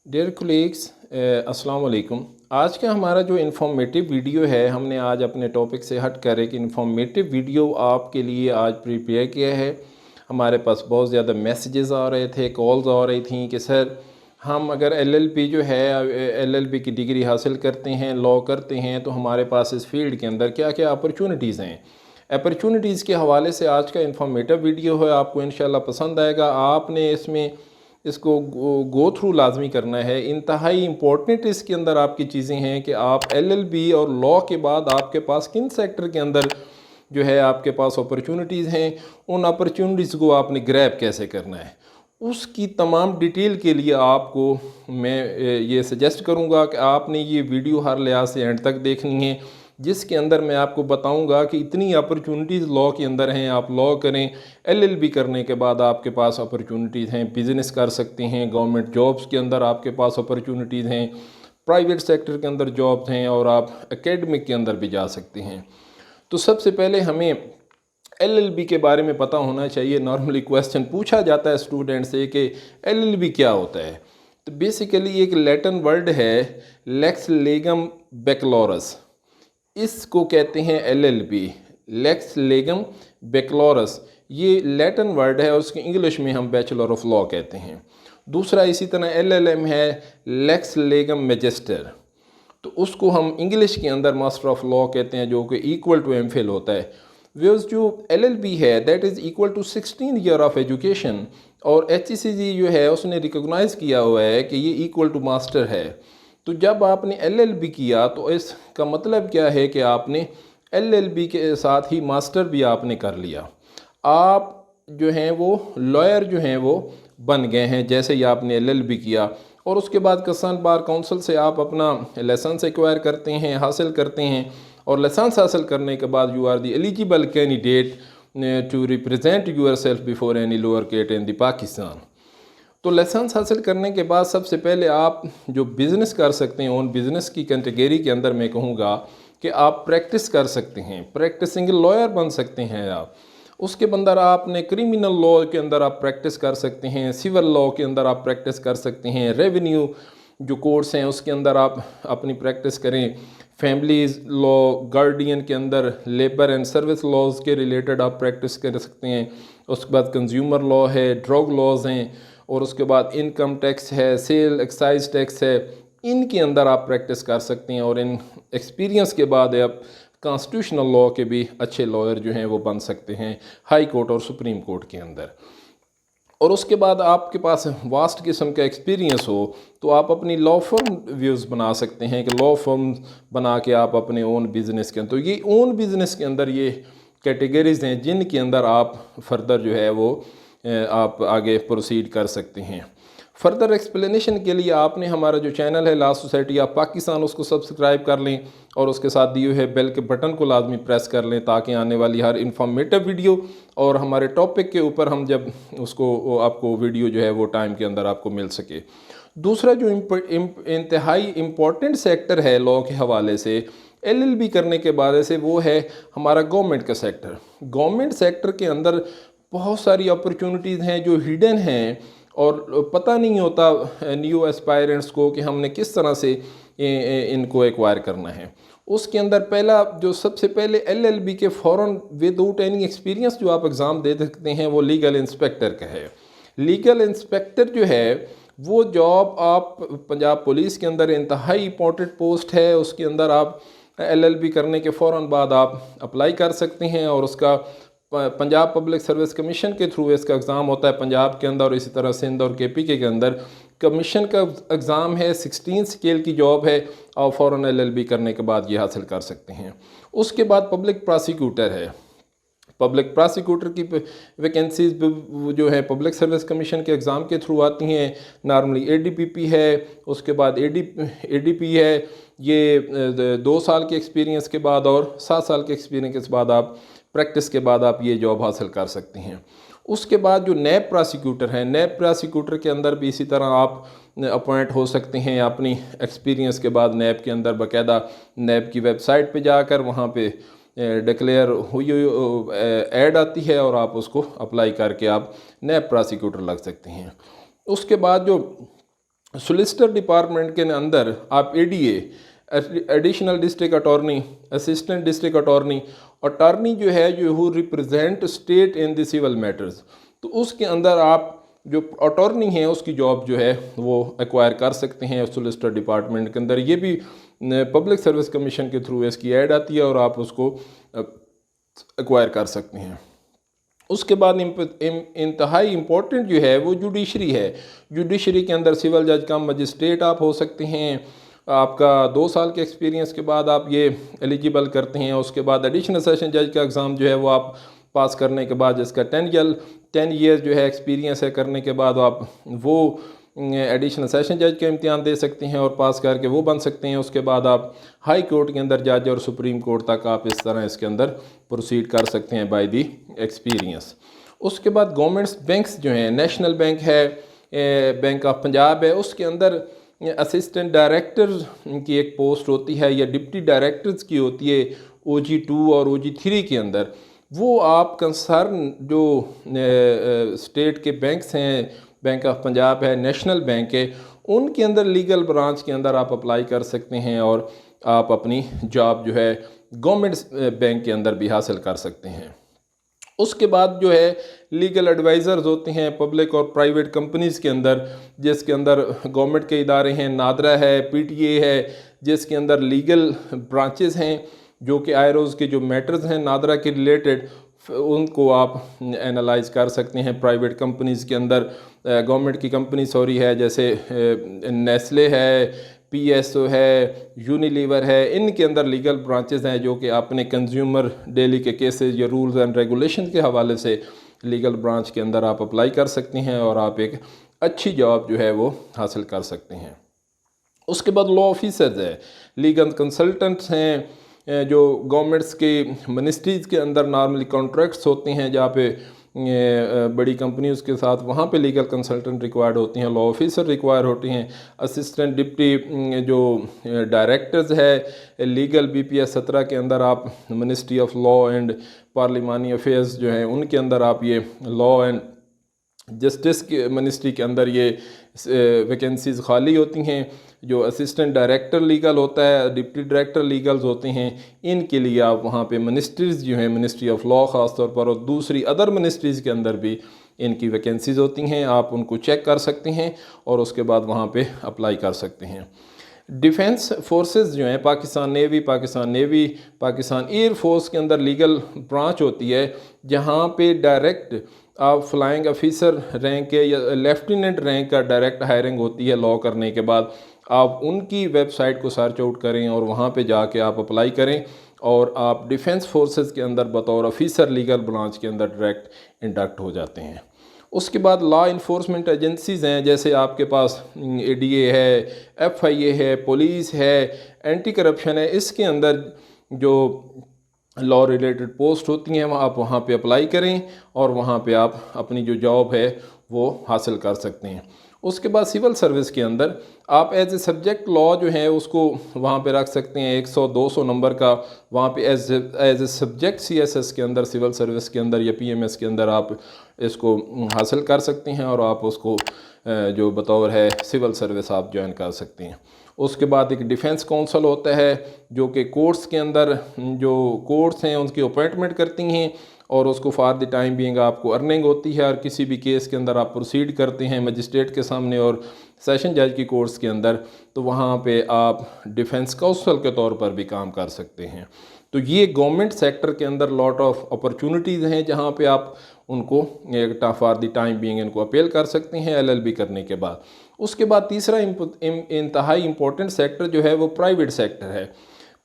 Dear colleagues, अस्सलाम वालेकुम। आज का हमारा जो इन्फॉर्मेटिव वीडियो है, हमने आज अपने टॉपिक से हट कर एक इन्फॉर्मेटिव वीडियो आपके लिए आज प्रिपेयर किया है। हमारे पास बहुत ज़्यादा मैसेजेस आ रहे थे, कॉल्स आ रही थी कि सर हम अगर एलएलबी जो है एलएलबी की डिग्री हासिल करते हैं, लॉ करते हैं, तो हमारे पास इस फील्ड के अंदर क्या क्या अपॉर्चुनिटीज़ हैं। अपॉर्चुनिटीज़ के हवाले से आज का इन्फॉर्मेटिव वीडियो है, आपको इंशाल्लाह पसंद आएगा। आपने इसको गो थ्रू लाजमी करना है। इंतहाई इम्पोर्टेंट इसके अंदर आपकी चीज़ें हैं कि आप एलएलबी और लॉ के बाद आपके पास किन सेक्टर के अंदर जो है आपके पास अपॉर्चुनिटीज़ हैं, उन अपॉर्चुनिटीज़ को आपने ग्रैब कैसे करना है, उसकी तमाम डिटेल के लिए आपको मैं ये सजेस्ट करूँगा कि आपने ये वीडियो हर लिहाज से एंड तक देखनी है, जिसके अंदर मैं आपको बताऊंगा कि इतनी अपॉर्चुनिटीज़ लॉ के अंदर हैं। आप लॉ करें, एलएलबी करने के बाद आपके पास अपॉर्चुनिटीज़ हैं, बिज़नेस कर सकते हैं, गवर्नमेंट जॉब्स के अंदर आपके पास अपॉर्चुनिटीज़ हैं, प्राइवेट सेक्टर के अंदर जॉब्स हैं, और आप एकेडमिक के अंदर भी जा सकते हैं। तो सबसे पहले हमें एलएलबी के बारे में पता होना चाहिए। नॉर्मली क्वेश्चन पूछा जाता है स्टूडेंट से कि एलएलबी क्या होता है। तो बेसिकली एक लैटिन वर्ड है, लेक्स लेगम बैकलॉरस, इसको कहते हैं एलएलबी, लेक्स लेगम बैकलॉरस। ये लैटिन वर्ड है और उसके इंग्लिश में हम बैचलर ऑफ लॉ कहते हैं। दूसरा इसी तरह एलएलएम है, लेक्स लेगम मैजिस्टर, तो उसको हम इंग्लिश के अंदर मास्टर ऑफ लॉ कहते हैं, जो कि इक्वल टू एमफिल होता है। व्यूअर्स, जो एलएलबी है that is equal to 16 year of education, और एचईसीजी जो है उसने रिकॉग्नाइज़ किया हुआ है कि ये इक्वल टू मास्टर है। तो जब आपने एलएलबी किया तो इसका मतलब क्या है कि आपने एलएलबी के साथ ही मास्टर भी आपने कर लिया। आप जो हैं वो लॉयर जो हैं वो बन गए हैं जैसे ही आपने एलएलबी किया। और उसके बाद कंसर्न बार काउंसिल से आप अपना लाइसेंस एक्वायर करते हैं, हासिल करते हैं, और लाइसेंस हासिल करने के बाद you are the eligible candidate to represent yourself before any lower court in the Pakistan. तो लाइसेंस हासिल करने के बाद सबसे पहले आप जो बिज़नेस कर सकते हैं, उन बिज़नेस की कैटेगरी के अंदर मैं कहूँगा कि आप प्रैक्टिस कर सकते हैं, प्रैक्टिसिंग लॉयर बन सकते हैं आप। उसके अंदर आपने क्रिमिनल लॉ के अंदर आप प्रैक्टिस कर सकते हैं, सिविल लॉ के अंदर आप प्रैक्टिस कर सकते हैं, रेवेन्यू जो कोर्स हैं उसके अंदर आप अपनी प्रैक्टिस करें, फैमिलीज़ लॉ, गार्डियन के अंदर लेबर एंड सर्विस लॉज के रिलेटेड आप प्रैक्टिस कर सकते हैं। उसके बाद कंज्यूमर लॉ है, ड्रग लॉज हैं, और उसके बाद इनकम टैक्स है, सेल एक्साइज टैक्स है, इनके अंदर आप प्रैक्टिस कर सकते हैं। और इन एक्सपीरियंस के बाद आप कॉन्स्टिट्यूशनल लॉ के भी अच्छे लॉयर जो हैं वो बन सकते हैं हाई कोर्ट और सुप्रीम कोर्ट के अंदर। और उसके बाद आपके पास वास्ट किस्म का एक्सपीरियंस हो तो आप अपनी लॉ फर्म व्यूज़ बना सकते हैं कि लॉ फर्म बना के आप अपने ओन बिज़नेस के अंदर, तो ये ओन बिज़नेस के अंदर ये कैटेगरीज़ हैं जिनके अंदर आप फर्दर जो है वो आप आगे प्रोसीड कर सकते हैं। फर्दर एक्सप्लेनेशन के लिए आपने हमारा जो चैनल है लॉ सोसाइटी ऑफ पाकिस्तान, उसको सब्सक्राइब कर लें और उसके साथ दिए हुए बेल के बटन को लाजमी प्रेस कर लें, ताकि आने वाली हर इन्फॉर्मेटिव वीडियो और हमारे टॉपिक के ऊपर हम जब उसको आपको वीडियो जो है वो टाइम के अंदर आपको मिल सके। दूसरा जो इंतहाई इम्पोर्टेंट सेक्टर है लॉ के हवाले से एलएलबी करने के बाद से, वो है हमारा गवर्नमेंट का सेक्टर। गवर्नमेंट सेक्टर के अंदर बहुत सारी अपॉर्चुनिटीज़ हैं जो हिडन हैं और पता नहीं होता न्यू एस्पायरेंट्स को कि हमने किस तरह से इनको एक्वायर करना है। उसके अंदर पहला जो सबसे पहले एलएलबी के फ़ौरन विदाउट एनी एक्सपीरियंस जो आप एग्ज़ाम दे सकते हैं वो लीगल इंस्पेक्टर का है। लीगल इंस्पेक्टर जो है वो जॉब आप पंजाब पुलिस के अंदर इंतहाई इंपॉर्टेंट पोस्ट है। उसके अंदर आप एलएलबी करने के फ़ौरन बाद आप अप्लाई कर सकते हैं, और उसका पंजाब पब्लिक सर्विस कमीशन के थ्रू इसका एग्ज़ाम होता है पंजाब के अंदर, और इसी तरह सिंध और केपी के अंदर कमीशन का एग्ज़ाम है। 16 स्केल की जॉब है और फ़ौरन एलएलबी करने के बाद ये हासिल कर सकते हैं। उसके बाद पब्लिक प्रोसिक्यूटर है। पब्लिक प्रोसिक्यूटर की वैकेंसीज जो है पब्लिक सर्विस कमीशन के एग्ज़ाम के थ्रू आती हैं। नॉर्मली एडीपीपी है, उसके बाद एडीपी है। ये 2 साल के एक्सपीरियंस के बाद और 7 साल के एक्सपीरियंस के बाद आप प्रैक्टिस के बाद आप ये जॉब हासिल कर सकते हैं। उसके बाद जो नैब प्रोसिक्यूटर है, नैब प्रोसिक्यूटर के अंदर भी इसी तरह आप अपॉइंट हो सकते हैं अपनी एक्सपीरियंस के बाद। नैब के अंदर बाकायदा नैब की वेबसाइट पे जाकर वहाँ पे डिक्लेयर हुई ऐड आती है और आप उसको अप्लाई करके आप नैब प्रोसिक्यूटर लग सकते हैं। उसके बाद जो सोलिसिटर डिपार्टमेंट के अंदर आप ADA, additional district attorney, assistant district attorney, attorney जो है जो who represent state in the civil matters, तो उसके अंदर आप जो अटॉर्नी है उसकी जॉब जो है वो एक्वायर कर सकते हैं सोलिसिटर डिपार्टमेंट के अंदर। ये भी पब्लिक सर्विस कमीशन के थ्रू इसकी ऐड आती है और आप उसको एक्वायर कर सकते हैं। उसके बाद इंतहाई इम्पोर्टेंट जो है वो जुडिशरी है। जुडिशरी के अंदर सिविल जज कम मजिस्ट्रेट आप हो सकते हैं। आपका 2 साल के एक्सपीरियंस के बाद आप ये एलिजिबल करते हैं। उसके बाद एडिशनल सेशन जज का एग्ज़ाम जो है वो आप पास करने के बाद, जिसका 10 ईयर जो है एक्सपीरियंस है करने के बाद, आप वो एडिशनल सेशन जज का इम्तिहान दे सकते हैं और पास करके वो बन सकते हैं। उसके बाद आप हाई कोर्ट के अंदर जज और सुप्रीम कोर्ट तक आप इस तरह इसके अंदर प्रोसीड कर सकते हैं बाय दी एक्सपीरियंस। उसके बाद गवर्नमेंट्स बैंक्स जो हैं, नेशनल बैंक है, बैंक ऑफ पंजाब है, उसके अंदर असिस्टेंट डायरेक्टर की एक पोस्ट होती है या डिप्टी डायरेक्टर्स की होती है OG2 और OG3 के अंदर। वो आप कंसर्न जो स्टेट के बैंक्स हैं, बैंक ऑफ पंजाब है, नेशनल बैंक है, उनके अंदर लीगल ब्रांच के अंदर आप अप्लाई कर सकते हैं और आप अपनी जॉब जो है गवर्नमेंट बैंक के अंदर भी हासिल कर सकते हैं। उसके बाद जो है लीगल एडवाइज़र्स होते हैं पब्लिक और प्राइवेट कंपनीज़ के अंदर, जिसके अंदर गवर्नमेंट के इदारे हैं, नादरा है, PTA है, जिसके अंदर लीगल ब्रांचेस हैं जो कि आयरोज़ के जो मैटर्स हैं नादरा के रिलेटेड, उनको आप एनालाइज कर सकते हैं। प्राइवेट कंपनीज़ के अंदर गवर्नमेंट की कंपनी है, जैसे नेस्ले है, PSO है, यूनिलीवर है, इनके अंदर लीगल ब्रांचेस हैं जो कि अपने कंज्यूमर डेली के केसेस या रूल्स एंड रेगुलेशन के हवाले से लीगल ब्रांच के अंदर आप अप्लाई कर सकते हैं और आप एक अच्छी जॉब जो है वो हासिल कर सकते हैं। उसके बाद लॉ ऑफिसर्स है, लीगल कंसल्टेंट्स हैं जो गवर्नमेंट्स के मिनिस्ट्रीज़ के अंदर नॉर्मली कॉन्ट्रैक्ट्स होते हैं जहाँ पे बड़ी कंपनीज़ के साथ, वहाँ पे लीगल कंसल्टेंट रिक्वायर्ड होती हैं, लॉ ऑफिसर रिक्वायर होती हैं। असिस्टेंट डिप्टी जो डायरेक्टर्स है लीगल BPS 17 के अंदर आप ministry of law and parliamentary affairs जो हैं उनके अंदर आप ये लॉ एंड जस्टिस के मिनिस्ट्री के अंदर ये वैकेंसीज़ खाली होती हैं। जो असिस्टेंट डायरेक्टर लीगल होता है, डिप्टी डायरेक्टर लीगल्स होते हैं, इनके लिए आप वहाँ पे मिनिस्ट्रीज़ जो हैं, मिनिस्ट्री ऑफ लॉ ख़ास तौर पर, और दूसरी अदर मिनिस्ट्रीज़ के अंदर भी इनकी वैकेंसीज़ होती हैं। आप उनको चेक कर सकते हैं और उसके बाद वहाँ पे अप्लाई कर सकते हैं। डिफेंस फोर्सेस जो हैं, Pakistan navy, Pakistan air force के अंदर लीगल ब्रांच होती है जहाँ पे डायरेक्ट आप फ्लाइंग ऑफिसर रैंक के या लेफ्टिनेंट रैंक का डायरेक्ट हायरिंग होती है लॉ करने के बाद। आप उनकी वेबसाइट को सर्च आउट करें और वहाँ पे जाके आप अप्लाई करें और आप डिफेंस फोर्सेस के अंदर बतौर ऑफिसर लीगल ब्रांच के अंदर डायरेक्ट इंडक्ट हो जाते हैं। उसके बाद लॉ इन्फोर्समेंट एजेंसीज़ हैं, जैसे आपके पास ADA है, FIA है, पुलिस है, एंटी करप्शन है। इसके अंदर जो लॉ रिलेटेड पोस्ट होती हैं आप वहाँ पे अप्लाई करें और वहाँ पे आप अपनी जो जॉब है वो हासिल कर सकते हैं। उसके बाद सिविल सर्विस के अंदर आप एज ए सब्जेक्ट लॉ जो है उसको वहाँ पे रख सकते हैं। 100-200 नंबर का वहाँ पे एज ए सब्जेक्ट CSS के अंदर, सिविल सर्विस के अंदर या PMS के अंदर आप इसको हासिल कर सकते हैं और आप उसको जो बतौर है सिविल सर्विस आप ज्वाइन कर सकते हैं। उसके बाद एक डिफेंस काउंसिल होता है जो कि कोर्ट्स के अंदर जो कोर्ट्स हैं उनकी अपॉइंटमेंट करती हैं और उसको फॉर द टाइम बीइंग आपको अर्निंग होती है। और किसी भी केस के अंदर आप प्रोसीड करते हैं मजिस्ट्रेट के सामने और सेशन जज की कोर्ट्स के अंदर, तो वहाँ पे आप डिफेंस काउंसिल के तौर पर भी काम कर सकते हैं। तो ये गवर्नमेंट सेक्टर के अंदर लॉट ऑफ अपॉर्चुनिटीज़ हैं जहाँ पे आप उनको फॉर द टाइम बीइंग इनको अपील कर सकते हैं LLB करने के बाद। उसके बाद तीसरा इंतहाई इम्पोर्टेंट सेक्टर जो है वो प्राइवेट सेक्टर है।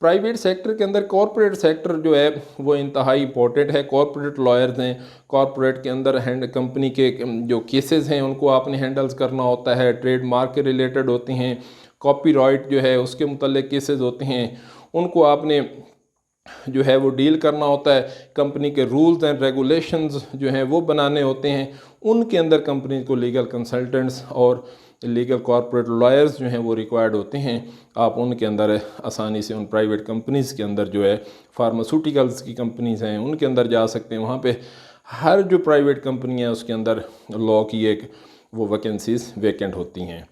प्राइवेट सेक्टर के अंदर कॉरपोरेट सेक्टर जो है वो इंतहाई इंपॉर्टेंट है। कॉरपोरेट लॉयर्स हैं, कॉरपोरेट के अंदर कंपनी के जो केसेस हैं उनको आपने हैंडल्स करना होता है। ट्रेडमार्क के रिलेटेड होते हैं, कॉपीराइट जो है उसके मुतल्लिक केसेस होते हैं, उनको आपने जो है वो डील करना होता है। कंपनी के रूल्स एंड रेगुलेशंस जो हैं वो बनाने होते हैं। उनके अंदर कंपनी को लीगल कंसल्टेंट्स और लीगल कॉर्पोरेट लॉयर्स जो हैं वो रिक्वायर्ड होते हैं। आप उनके अंदर आसानी से उन प्राइवेट कंपनीज़ के अंदर जो है फार्मास्यूटिकल्स की कंपनीज़ हैं उनके अंदर जा सकते हैं। वहाँ पे हर जो प्राइवेट कंपनी है उसके अंदर लॉ की एक वो वैकेंसीज़ वैकेंट होती हैं।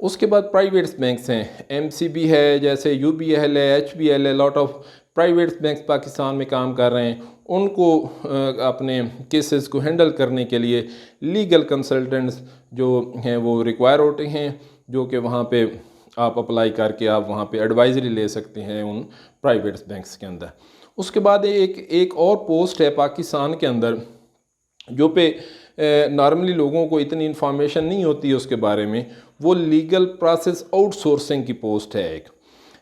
उसके बाद प्राइवेट्स बैंक्स हैं, एमसीबी है, जैसे यूबीएल है, एचबीएल है, lot of privates banks Pakistan में काम कर रहे हैं। उनको अपने केसेस को हैंडल करने के लिए लीगल कंसल्टेंट्स जो हैं वो रिक्वायर होते हैं, जो कि वहाँ पे आप अप्लाई करके आप वहाँ पे एडवाइजरी ले सकते हैं उन प्राइवेट्स बैंक्स के अंदर। उसके बाद एक और पोस्ट है पाकिस्तान के अंदर जो पे नॉर्मली लोगों को इतनी इन्फॉर्मेशन नहीं होती है उसके बारे में, वो लीगल प्रोसेस आउटसोर्सिंग की पोस्ट है एक।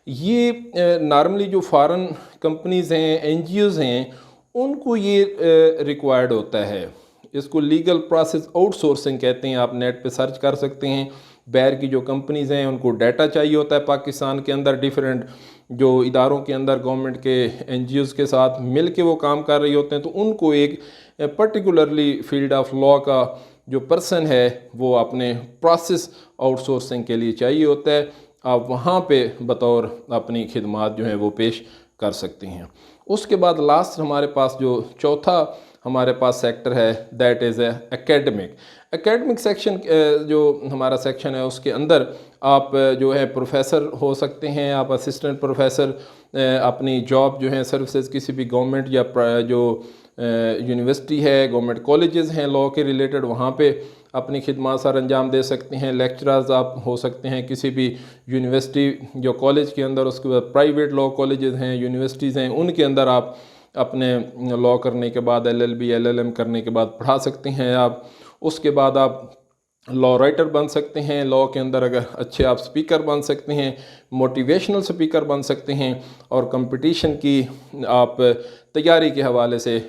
ये नॉर्मली जो फॉरेन कंपनीज़ हैं, एनजीओज़ हैं, उनको ये रिक्वायर्ड होता है। इसको लीगल प्रोसेस आउटसोर्सिंग कहते हैं। आप नेट पे सर्च कर सकते हैं। बाहर की जो कंपनीज़ हैं उनको डाटा चाहिए होता है पाकिस्तान के अंदर, डिफरेंट जो इदारों के अंदर गवर्नमेंट के एनजीओज़ के साथ मिल के वो काम कर रहे होते हैं, तो उनको एक पर्टिकुलरली फील्ड ऑफ लॉ का जो पर्सन है वो अपने प्रोसेस आउटसोर्सिंग के लिए चाहिए होता है। आप वहाँ पे बतौर अपनी खिदमात जो हैं वो पेश कर सकते हैं। उसके बाद लास्ट हमारे पास जो चौथा हमारे पास सेक्टर है, दैट इज़ एकेडमिक सेक्शन। जो हमारा सेक्शन है उसके अंदर आप जो है प्रोफेसर हो सकते हैं, आप असिस्टेंट प्रोफेसर अपनी जॉब जो है सर्विसेज किसी भी गवर्नमेंट या जो यूनिवर्सिटी है, गवर्नमेंट कॉलेजेस हैं लॉ के रिलेटेड, वहाँ पे अपनी खिदमत सर अंजाम दे सकते हैं। लेक्चरर्स आप हो सकते हैं किसी भी यूनिवर्सिटी जो कॉलेज के अंदर। उसके बाद प्राइवेट लॉ कॉलेजेस हैं, यूनिवर्सिटीज़ हैं, उनके अंदर आप अपने लॉ करने के बाद LLB LLM करने के बाद पढ़ा सकते हैं आप। उसके बाद आप लॉ राइटर बन सकते हैं। लॉ के अंदर अगर अच्छे आप स्पीकर बन सकते हैं, मोटिवेशनल स्पीकर बन सकते हैं, और कंपटीशन की आप तैयारी के हवाले से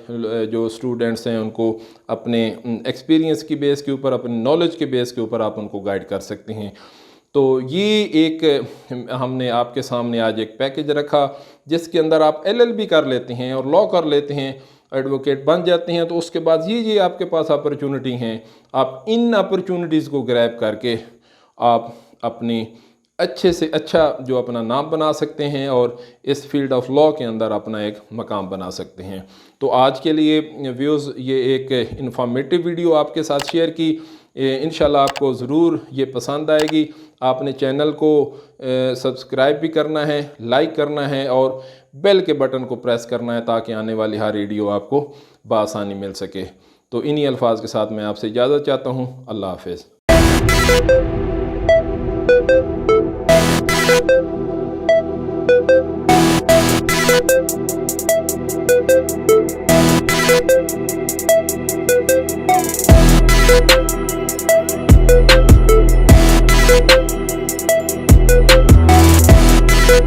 जो स्टूडेंट्स हैं उनको अपने एक्सपीरियंस की बेस के ऊपर, अपने नॉलेज के बेस के ऊपर आप उनको गाइड कर सकते हैं। तो ये एक हमने आपके सामने आज एक पैकेज रखा जिसके अंदर आप LLB कर लेते हैं और लॉ कर लेते हैं, एडवोकेट बन जाते हैं। तो उसके बाद ये आपके पास अपॉर्चुनिटी हैं। आप इन अपॉर्चुनिटीज़ को ग्रैब करके आप अपनी अच्छे से अच्छा जो अपना नाम बना सकते हैं और इस फील्ड ऑफ लॉ के अंदर अपना एक मकाम बना सकते हैं। तो आज के लिए व्यूज़ ये एक इंफॉर्मेटिव वीडियो आपके साथ शेयर की। इंशाल्लाह आपको ज़रूर ये पसंद आएगी। आपने चैनल को सब्सक्राइब भी करना है, लाइक करना है और बेल के बटन को प्रेस करना है ताकि आने वाली हर वीडियो आपको बआसानी मिल सके। तो इन्हीं अल्फाज के साथ मैं आपसे इजाज़त चाहता हूँ। अल्लाह हाफिज़।